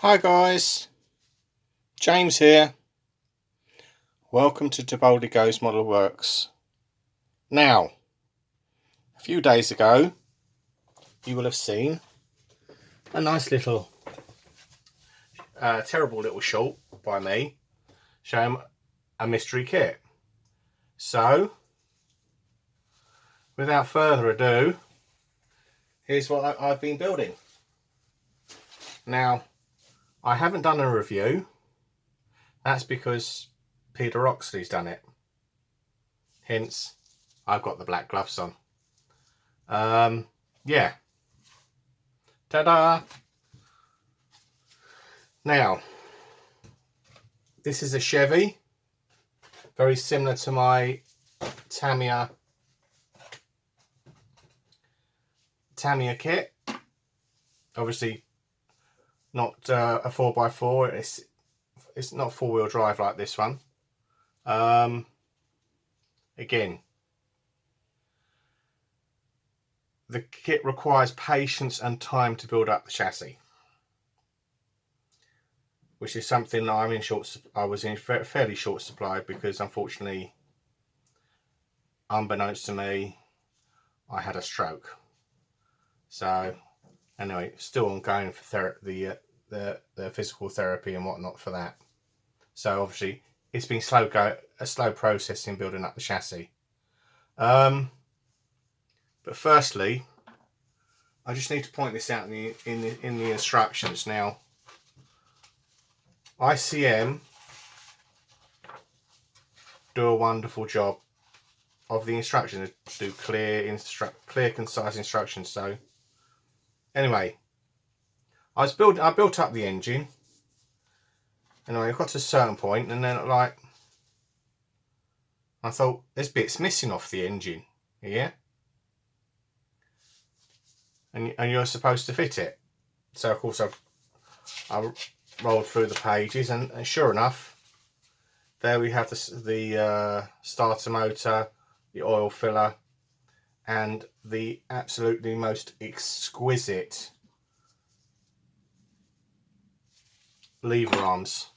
Hi guys, James here. Welcome to Deboldy Goes Model Works. Now, a few days ago, you will have seen a nice little, terrible little short by me showing a mystery kit. So, without further ado, here's what I've been building. Now, I haven't done a review. That's because Peter Oxley's done it. Hence, I've got the black gloves on. Yeah. Ta-da! Now, this is a Chevy, very similar to my Tamiya kit. Obviously, not a 4x4. It's not four-wheel drive like this one. Again, the kit requires patience and time to build up the chassis, which is something I was in fairly short supply because, unfortunately, unbeknownst to me, I had a stroke. So anyway, still ongoing for the physical therapy and whatnot for that. So obviously it's been a slow process in building up the chassis. But firstly, I just need to point this out in the instructions. Now, ICM do a wonderful job of the instructions. Do clear, concise instructions. So anyway, I built up the engine. Anyway, I got to a certain point, and then I thought there's bits missing off the engine, yeah, and you're supposed to fit it. So of course I rolled through the pages, and sure enough, there we have the starter motor, the oil filler, and the absolutely most exquisite lever arms,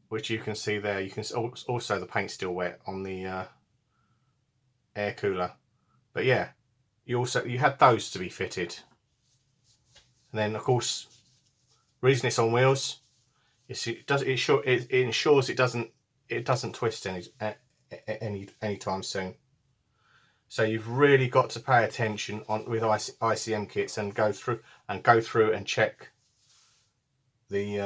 which you can see there. You can also, the paint's still wet on the air cooler, but yeah, you had those to be fitted. And then of course, reason it's on wheels, it ensures it doesn't twist any time soon. So you've really got to pay attention with ICM kits and go through and check the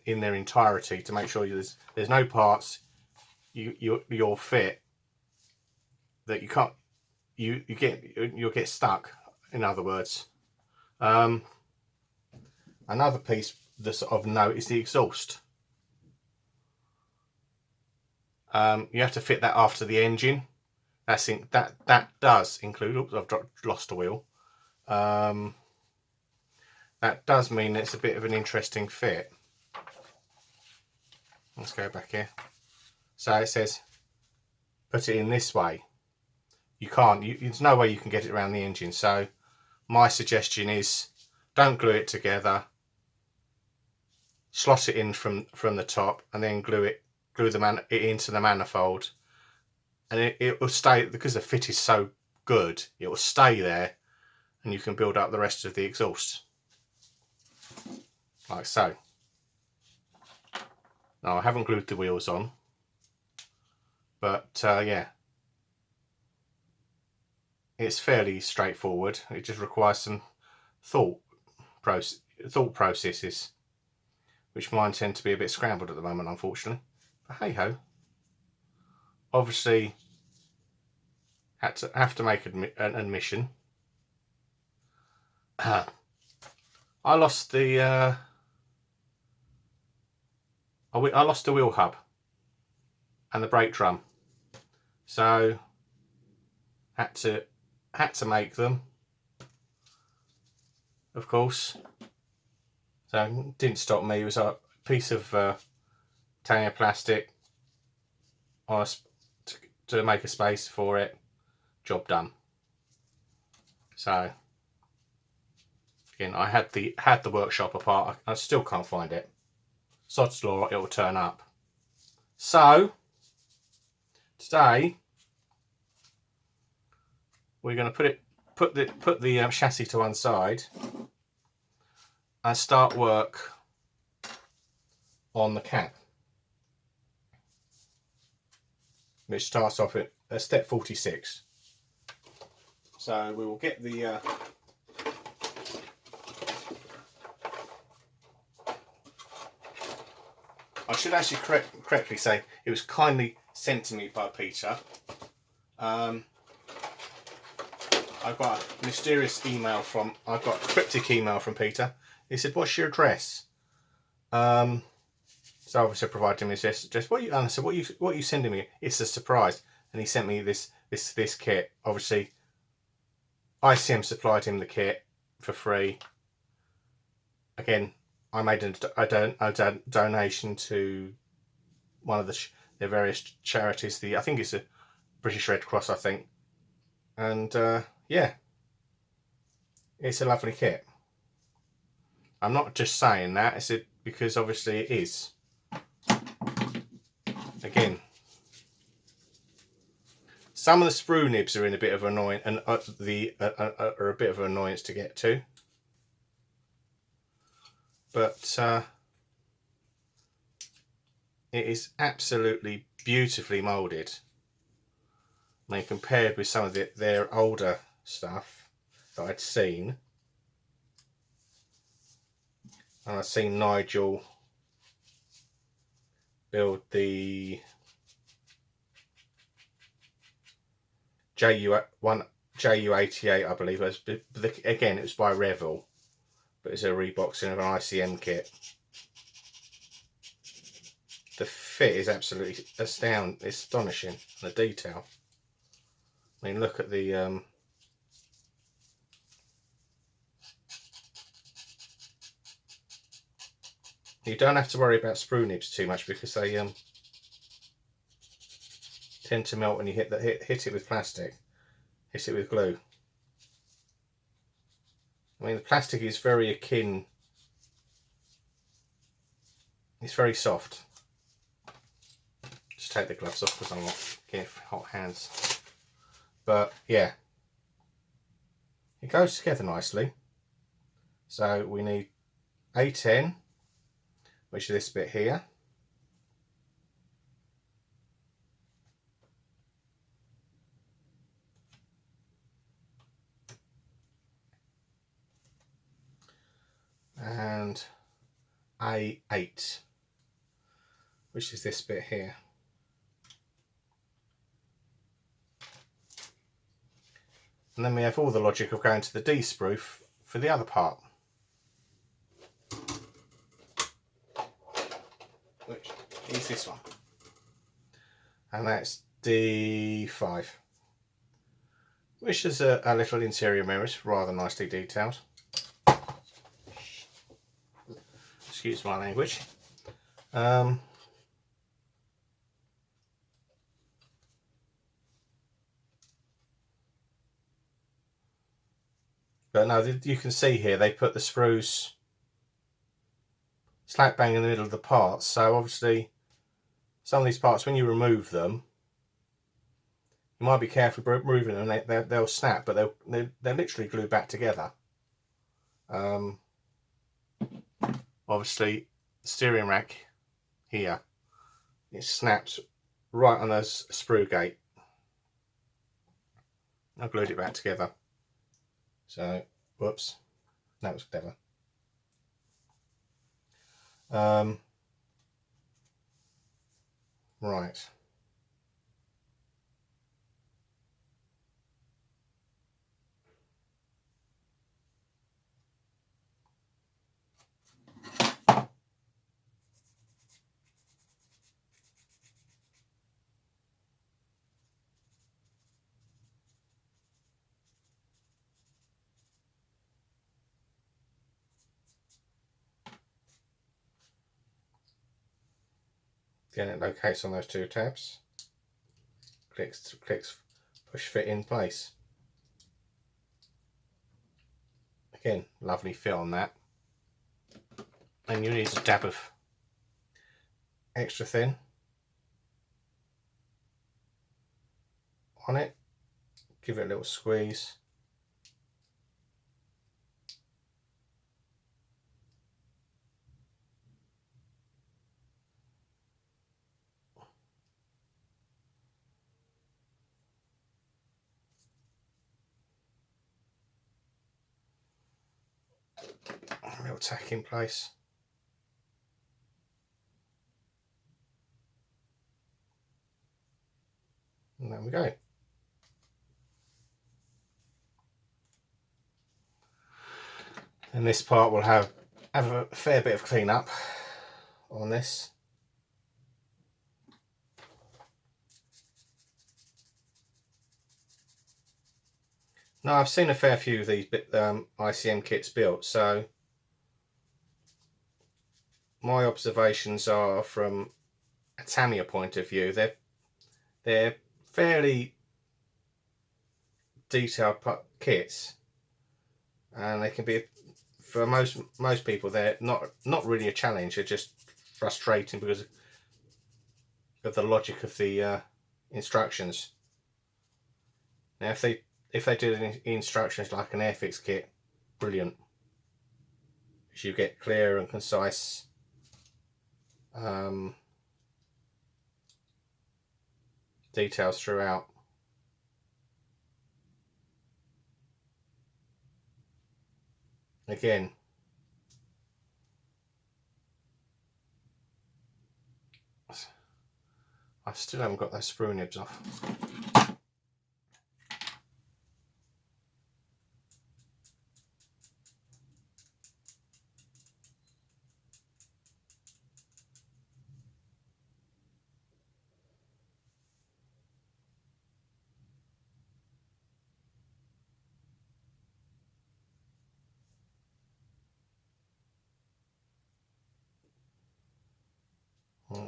in their entirety to make sure there's no parts you'll fit that you can't you'll get stuck, in other words. Another piece that's of note is the exhaust. You have to fit that after the engine. That does include. Oops, I've lost a wheel. That does mean it's a bit of an interesting fit. Let's go back here. So it says put it in this way. You can't. There's no way you can get it around the engine. So my suggestion is don't glue it together. Slot it in from the top, and then glue it into the manifold, and it will stay, because the fit is so good, it will stay there, and you can build up the rest of the exhaust like so. Now, I haven't glued the wheels on, but yeah, it's fairly straightforward. It just requires some thought processes, which mine tend to be a bit scrambled at the moment, unfortunately. But hey ho. Obviously, have to make an admission. I lost the I lost the wheel hub and the brake drum, so had to make them, of course. So it didn't stop me. It was a piece of Tamiya plastic to make a space for it. Job done. So Again, I had the workshop apart. I still can't find it. Sod's law, it will turn up. So today we're going to put the chassis to one side and start work on the cap, which starts off at step 46. So we will get the I should actually correctly say it was kindly sent to me by Peter. I got a mysterious email I got a cryptic email from Peter. He said, "What's your address?" So obviously I provided him his address. And I said, "What are you sending me?" It's a surprise. And he sent me this kit. Obviously, ICM supplied him the kit for free. Again, I made a donation to one of their various charities. I think it's a British Red Cross, I think. And yeah, it's a lovely kit. I'm not just saying that, it's because obviously it is. Again, some of the sprue nibs are in a bit of annoying and are a bit of an annoyance to get to. But it is absolutely beautifully moulded. I mean, compared with some of their older stuff that I'd seen, and I've seen Nigel build the JU88, I believe. Again, it was by Revel, but it's a reboxing of an ICM kit. The fit is absolutely astonishing. The detail. I mean, look at the you don't have to worry about sprue nibs too much because they tend to melt when you hit it with plastic, hit it with glue. I mean, the plastic is very akin. It's very soft. Just take the gloves off because I'm not getting hot hands. But yeah, it goes together nicely. So we need A10, which is this bit here. And A8, which is this bit here. And then we have all the logic of going to the D sprue for the other part, which is this one. And that's D5, which is a little interior mirrors, rather nicely detailed. Excuse my language. But no, you can see here they put the sprues slap bang in the middle of the parts. So obviously some of these parts, when you remove them, you might be careful removing them. They'll snap, but they're literally glued back together. Obviously, the steering rack here, it snaps right on the sprue gate. I glued it back together. So, whoops, that was clever. Right. Again, it locates on those two tabs. Clicks, push fit in place. Again, lovely fit on that. And you need a dab of extra thin on it. Give it a little squeeze. A little tack in place. And there we go. And this part will have a fair bit of clean up on this. Now I've seen a fair few of these ICM kits built, so my observations are from a Tamiya point of view. They're fairly detailed kits, and they can be, for most people, they're not really a challenge. They're just frustrating because of the logic of the instructions. Now if they do the instructions like an Airfix kit, brilliant, because you get clear and concise details throughout. Again, I still haven't got those sprue nibs off.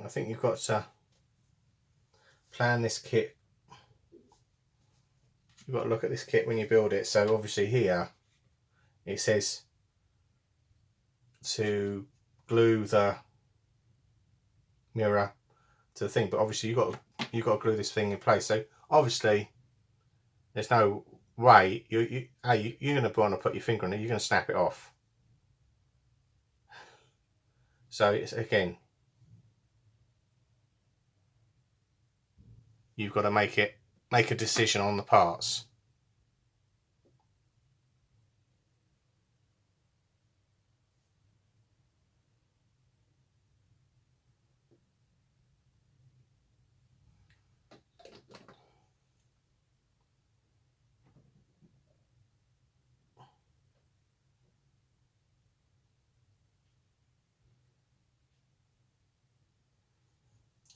I think you've got to plan this kit. You've got to look at this kit when you build it. So obviously here it says to glue the mirror to the thing, but obviously you've got to glue this thing in place. So obviously there's no way you're going to want to put your finger on it. You're going to snap it off. So it's, again, you've got to make a decision on the parts.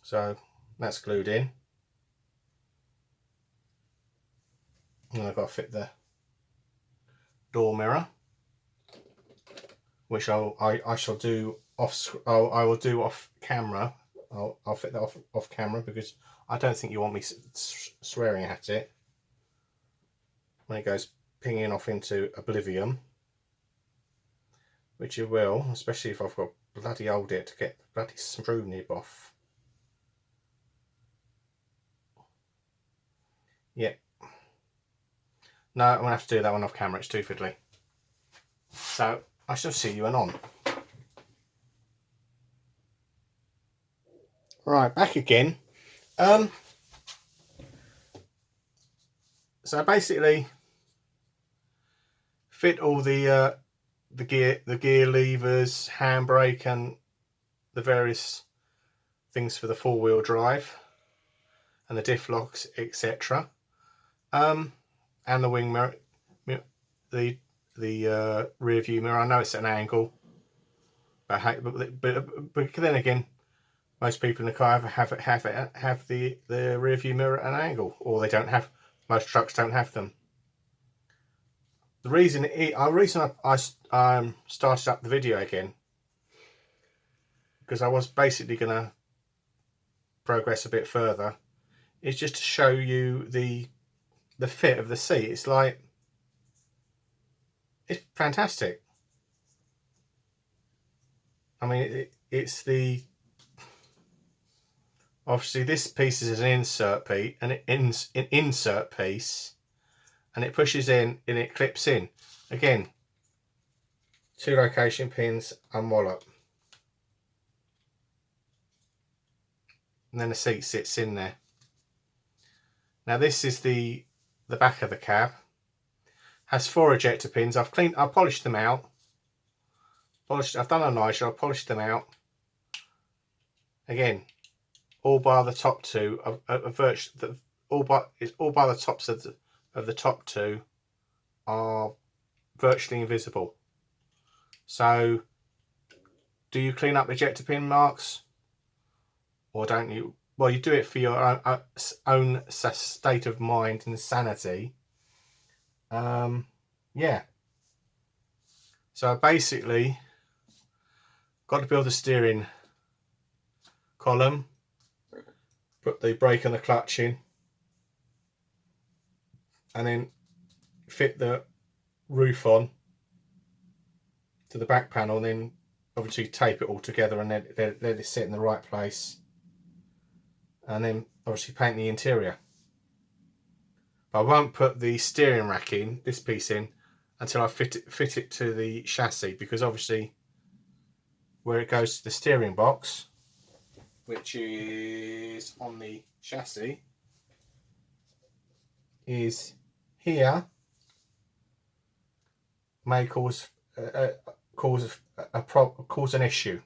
So that's glued in. And I've got to fit the door mirror, which I shall do off. I will do off camera. I'll fit that off camera, because I don't think you want me swearing at it when it goes pinging off into oblivion, which you will, especially if I've got bloody hold it to get the bloody sprue nib off. Yep. No, I'm gonna have to do that one off camera. It's too fiddly. So I shall see you anon. Right, back again. So basically, fit all the gear levers, handbrake, and the various things for the four-wheel drive, and the diff locks, etc. And the wing mirror, the rear view mirror. I know it's at an angle, but then again, most people in the car have the rear view mirror at an angle, or they don't have. Most trucks don't have them. The reason I started up the video again, because I was basically going to progress a bit further, is just to show you the fit of the seat. it's fantastic. I mean, it's the, obviously this piece is an insert piece, an insert piece, and it pushes in and it clips in. Again, 2 location pins and wallop. And then the seat sits in there. Now this is the back of the cab. Has 4 ejector pins. I polished them out. I've done a nice job, polished them out. Again, all by the top 2 all by the tops of the top 2 are virtually invisible. So, do you clean up ejector pin marks, or don't you? Well, you do it for your own state of mind and sanity. Yeah. So basically, got to build a steering column, put the brake and the clutch in, and then fit the roof on to the back panel, and then obviously tape it all together and let it sit in the right place, and then obviously paint the interior. But I won't put the steering rack in, this piece in, until I fit it to the chassis, because obviously where it goes to the steering box, which is on the chassis, is here, may cause an issue.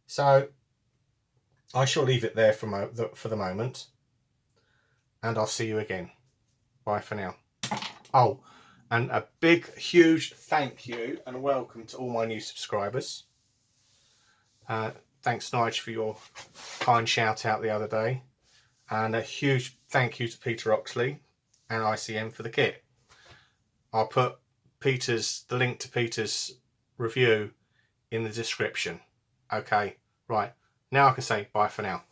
So I shall leave it there for the moment, and I'll see you again. Bye for now. Oh, and a big, huge thank you and welcome to all my new subscribers. Thanks, Nigel, for your kind shout out the other day. And a huge thank you to Peter Oxley and ICM for the kit. I'll put the link to Peter's review in the description. Okay, right. Now I can say bye for now.